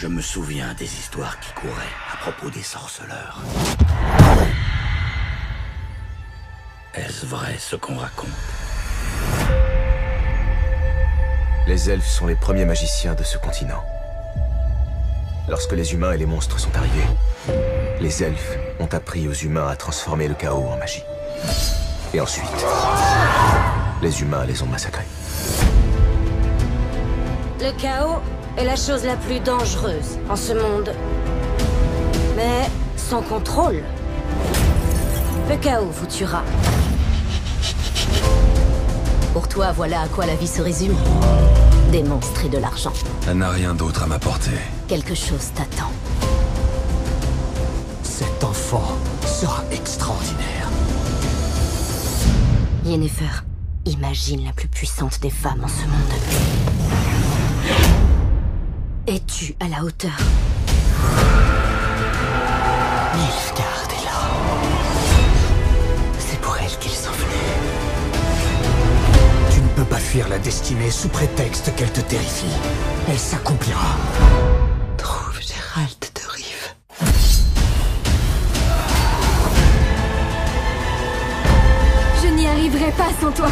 Je me souviens des histoires qui couraient à propos des sorceleurs. Est-ce vrai ce qu'on raconte? Les elfes sont les premiers magiciens de ce continent. Lorsque les humains et les monstres sont arrivés, les elfes ont appris aux humains à transformer le chaos en magie. Et ensuite, les humains les ont massacrés. Le chaos est la chose la plus dangereuse en ce monde. Mais sans contrôle, le chaos vous tuera. Pour toi, voilà à quoi la vie se résume. Des monstres et de l'argent. Elle n'a rien d'autre à m'apporter. Quelque chose t'attend. Cet enfant sera extraordinaire. Yennefer, imagine la plus puissante des femmes en ce monde. Es-tu à la hauteur? Nilfgaard est là. C'est pour elle qu'ils sont venus. Tu ne peux pas fuir la destinée sous prétexte qu'elle te terrifie. Elle s'accomplira. Trouve Gérald de Rive. Je n'y arriverai pas sans toi.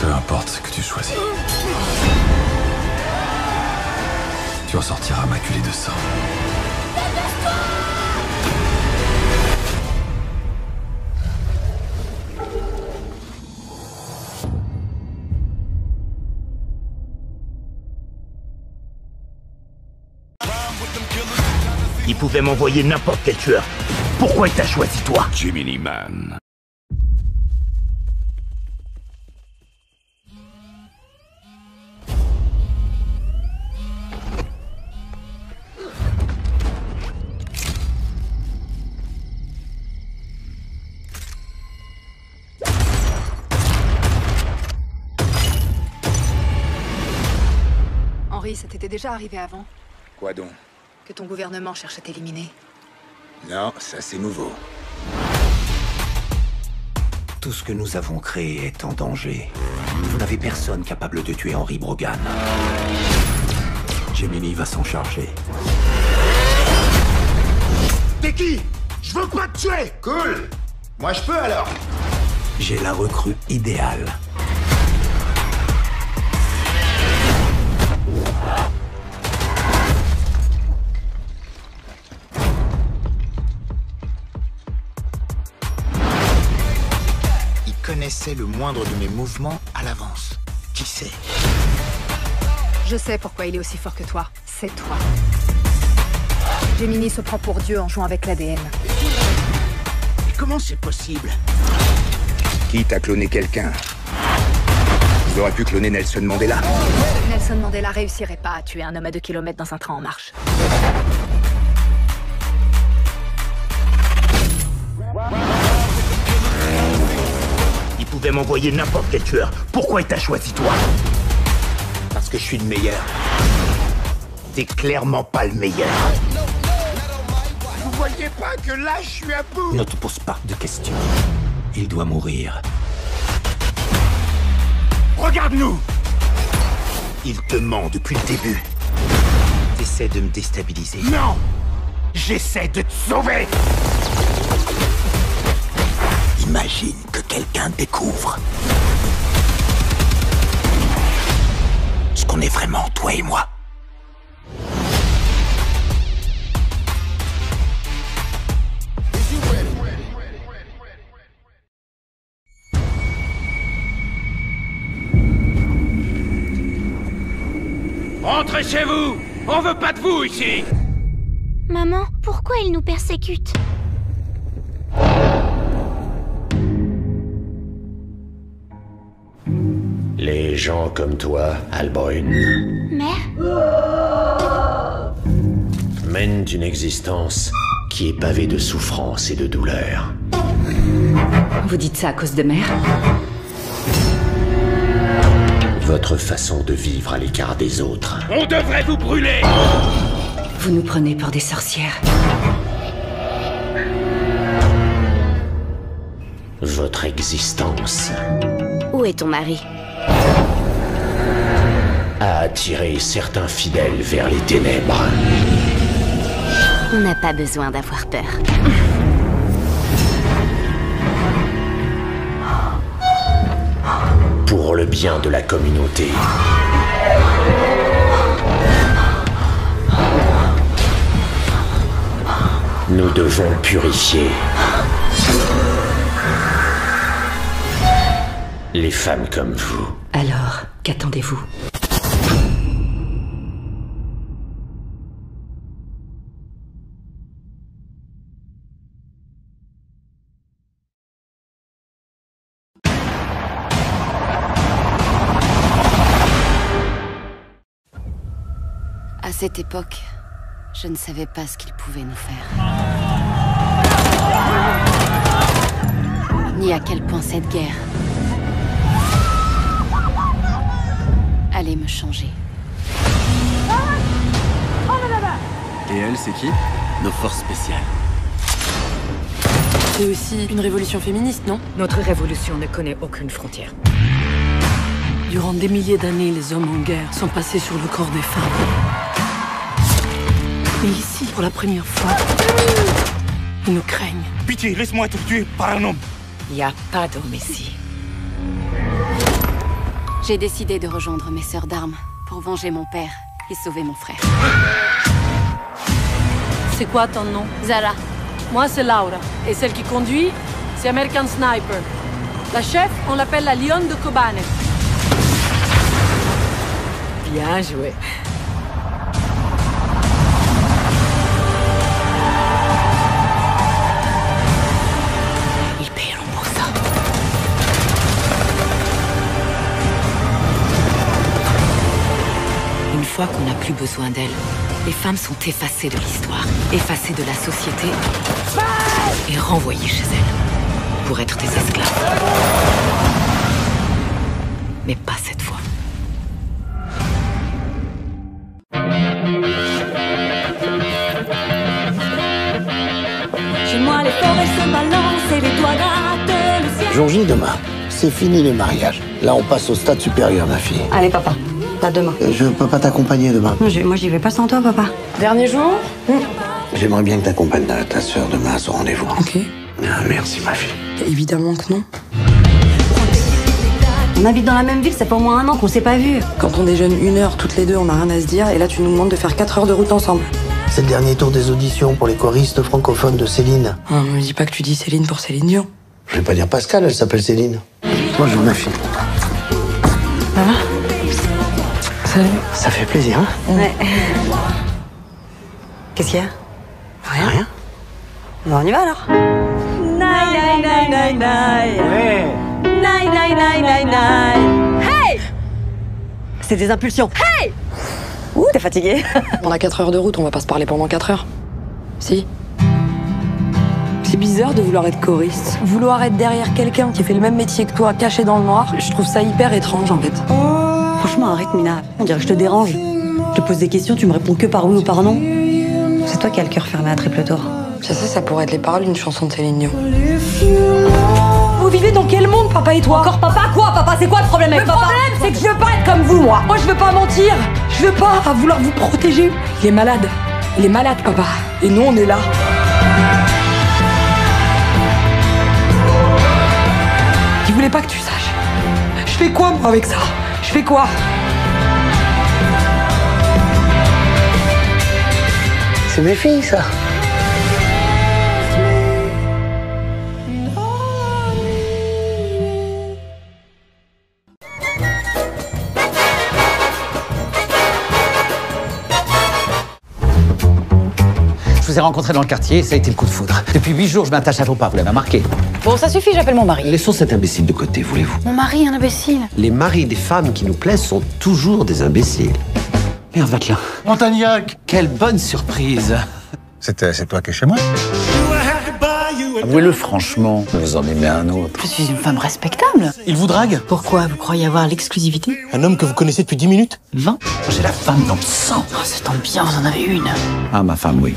Peu importe ce que tu choisis. Tu en sortiras maculé de sang. Il pouvait m'envoyer n'importe quel tueur. Pourquoi il t'a choisi toi? Jiminy Man. Henri, ça t'était déjà arrivé avant? Quoi donc? Que ton gouvernement cherche à t'éliminer? Non, ça c'est nouveau. Tout ce que nous avons créé est en danger. Vous n'avez personne capable de tuer Henri Brogan. Gemini va s'en charger. T'es qui? Je veux pas te tuer! Cool! Moi je peux alors! J'ai la recrue idéale. Connaissait le moindre de mes mouvements à l'avance. Qui sait? Je sais pourquoi il est aussi fort que toi. C'est toi. Gemini se prend pour Dieu en jouant avec l'ADN. Mais comment c'est possible? Quitte à cloner quelqu'un, ils auraient pu cloner Nelson Mandela. Nelson Mandela réussirait pas à tuer un homme à 2 kilomètres dans un train en marche. Il pouvait m'envoyer n'importe quel tueur. Pourquoi il t'a choisi toi? Parce que je suis le meilleur. T'es clairement pas le meilleur. Vous voyez pas que là je suis à bout? Ne te pose pas de questions. Il doit mourir. Regarde-nous! Il te ment depuis le début. T'essaies de me déstabiliser. Non! J'essaie de te sauver! Imagine que quelqu'un découvre ce qu'on est vraiment, toi et moi. Rentrez chez vous! On veut pas de vous ici! Maman, pourquoi ils nous persécutent? Les gens comme toi, Alboin, Mère? mènent une existence qui est pavée de souffrance et de douleur. Vous dites ça à cause de mère? Votre façon de vivre à l'écart des autres. On devrait vous brûler! Vous nous prenez pour des sorcières. Votre existence. Où est ton mari? a attiré certains fidèles vers les ténèbres. On n'a pas besoin d'avoir peur. Pour le bien de la communauté. Nous devons purifier les femmes comme vous. Alors, qu'attendez-vous? À cette époque, je ne savais pas ce qu'ils pouvaient nous faire. Ni à quel point cette guerre allait me changer. Et elle, c'est qui? Nos forces spéciales. C'est aussi une révolution féministe, non? Notre révolution ne connaît aucune frontière. Durant des milliers d'années, les hommes en guerre sont passés sur le corps des femmes. Mais ici, pour la première fois, ils nous craignent. Pitié, laisse-moi être tué par un homme. Il n'y a pas d'homme ici. J'ai décidé de rejoindre mes sœurs d'armes pour venger mon père et sauver mon frère. C'est quoi ton nom? Zara. Moi, c'est Laura. Et celle qui conduit, c'est American Sniper. La chef, on l'appelle la Lionne de Kobane. Bien joué. Ils paieront pour ça. Une fois qu'on n'a plus besoin d'elles, les femmes sont effacées de l'histoire, effacées de la société et renvoyées chez elles pour être des esclaves. Mais pas cette fois. Chez moi, les forêts se balancent et les toits grattent le ciel. Jour J demain, c'est fini les mariages. Là, on passe au stade supérieur, ma fille. Allez, papa, pas demain. Je peux pas t'accompagner demain. Moi, j'y vais pas sans toi, papa. Dernier jour? J'aimerais bien que t'accompagnes ta sœur demain à son rendez-vous. Ok. Ah, merci, ma fille. Évidemment que non. On habite dans la même ville, ça fait au moins 1 an qu'on s'est pas vus. Quand on déjeune 1 heure toutes les deux, on n'a rien à se dire. Et là, tu nous demandes de faire 4 heures de route ensemble. C'est le dernier tour des auditions pour les choristes francophones de Céline. Ah, me dis pas que tu dis Céline pour Céline Dion. Je vais pas dire Pascal, elle s'appelle Céline. Moi, je ma fille. Ça va? Salut. Ça fait plaisir, hein? Ouais. Qu'est-ce qu'il y a? Rien. Bon, on y va alors. Nai, nai, nai, nai. Ouais. Nai, nai, nai, nai, nai. Hey! C'est des impulsions. Hey! Ouh, t'es fatigué. On a 4 heures de route, on va pas se parler pendant 4 heures. Si. C'est bizarre de vouloir être choriste. Vouloir être derrière quelqu'un qui fait le même métier que toi, caché dans le noir, je trouve ça hyper étrange en fait. Franchement, arrête, Mina. On dirait que je te dérange. Je te pose des questions, tu me réponds que par oui ou par non. C'est toi qui as le cœur fermé à triple tour. Ça, ça pourrait être les paroles d'une chanson de Céline Dion. Vous vivez dans quel monde, papa et toi? Encore papa quoi? Papa, c'est quoi le problème avec papa? Le problème, c'est que je veux pas être comme vous, moi. Moi, je veux pas mentir. Je veux pas vouloir vous protéger. Il est malade. Il est malade, papa. Et nous, on est là. Il voulait pas que tu saches. Je fais quoi, moi, avec ça? Je fais quoi? C'est mes filles, ça. Je vous ai rencontré dans le quartier, ça a été le coup de foudre. Depuis 8 jours, je m'attache à vos pas, vous l'avez remarqué. Bon, ça suffit, j'appelle mon mari. Laissons cet imbécile de côté, voulez-vous? Mon mari, un imbécile. Les maris des femmes qui nous plaisent sont toujours des imbéciles. Merde, Vatelin. Montagnac, quelle bonne surprise. C'est toi qui es chez moi? Avouez-le franchement, vous en aimez un autre. Je suis une femme respectable. Il vous drague? Pourquoi? Vous croyez avoir l'exclusivité? Un homme que vous connaissez depuis 10 minutes? 20? J'ai la femme dans le sang. Oh, ça tombe bien, vous en avez une. Ah, ma femme, oui.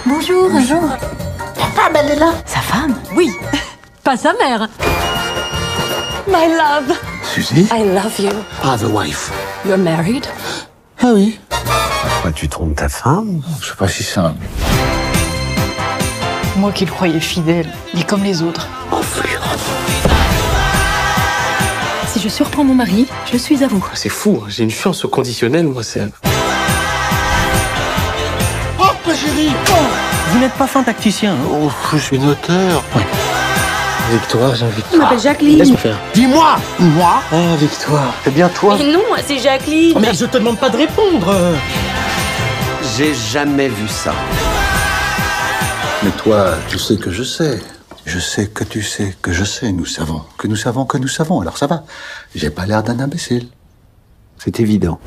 Bonjour. Bonjour. La femme, elle est là. Sa femme? Oui. Pas sa mère. My love. Suzy? I love you. Ah, the wife. You're married? Ah oui. Pourquoi tu trompes ta femme? Je sais pas si ça... Moi qui le croyais fidèle, il est comme les autres. Si je surprends mon mari, je suis à vous. C'est fou, j'ai une fiance au conditionnel, moi, c'est... Hop, ma chérie! Vous n'êtes pas fin tacticien, hein? Oh, je suis notaire. Ouais. Victoire, j'ai envie de... Je m'appelle Jacqueline. Laisse-moi faire. Dis-moi! Moi? Ah, Victoire, c'est bien toi? Mais non, moi c'est Jacqueline. Oh, mais je te demande pas de répondre. J'ai jamais vu ça. Mais toi, tu sais que je sais. Je sais que tu sais que je sais. Nous savons que nous savons que nous savons. Alors ça va. J'ai pas l'air d'un imbécile. C'est évident.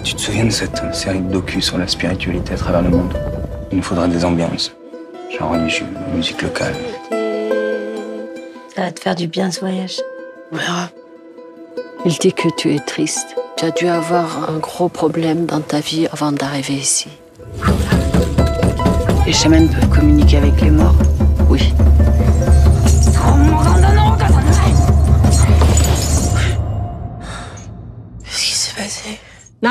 Tu te souviens de cette série de docu sur la spiritualité à travers le monde? Il nous faudra des ambiances. Genre religieux, musique locale. Ça va te faire du bien ce voyage. On verra. Il dit que tu es triste. Tu as dû avoir un gros problème dans ta vie avant d'arriver ici. Les chamans peuvent communiquer avec les morts. Oui. Qu'est-ce qui s'est passé? Il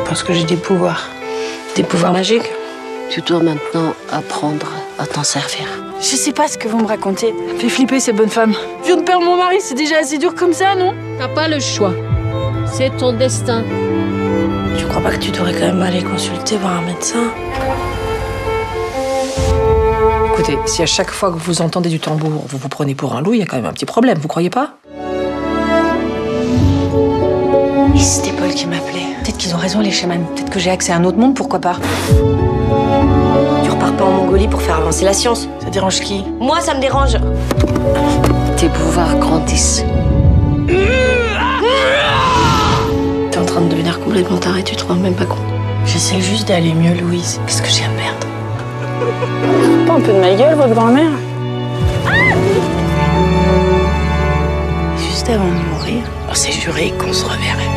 pense que j'ai des pouvoirs. Des pouvoirs magiques. Tu dois maintenant apprendre à t'en servir. Je sais pas ce que vous me racontez. Fait flipper ces bonnes femmes. Je viens de perdre mon mari, c'est déjà assez dur comme ça, non? T'as pas le choix. C'est ton destin. Tu crois pas que tu devrais quand même aller consulter, voir un médecin? Écoutez, si à chaque fois que vous entendez du tambour, vous vous prenez pour un loup, il y a quand même un petit problème, vous croyez pas? Et c'était Paul qui m'appelait. Peut-être qu'ils ont raison, les chamans. Peut-être que j'ai accès à un autre monde, pourquoi pas? Tu repars pas en Mongolie pour faire avancer la science. Ça dérange qui? Moi, ça me dérange. Tes pouvoirs grandissent. T'es en train de devenir complètement taré, tu te rends même pas compte. J'essaie juste d'aller mieux, Louise. Qu'est-ce que j'ai à perdre? Pas un peu de ma gueule, votre grand-mère? Juste avant de mourir, on s'est juré qu'on se reverrait.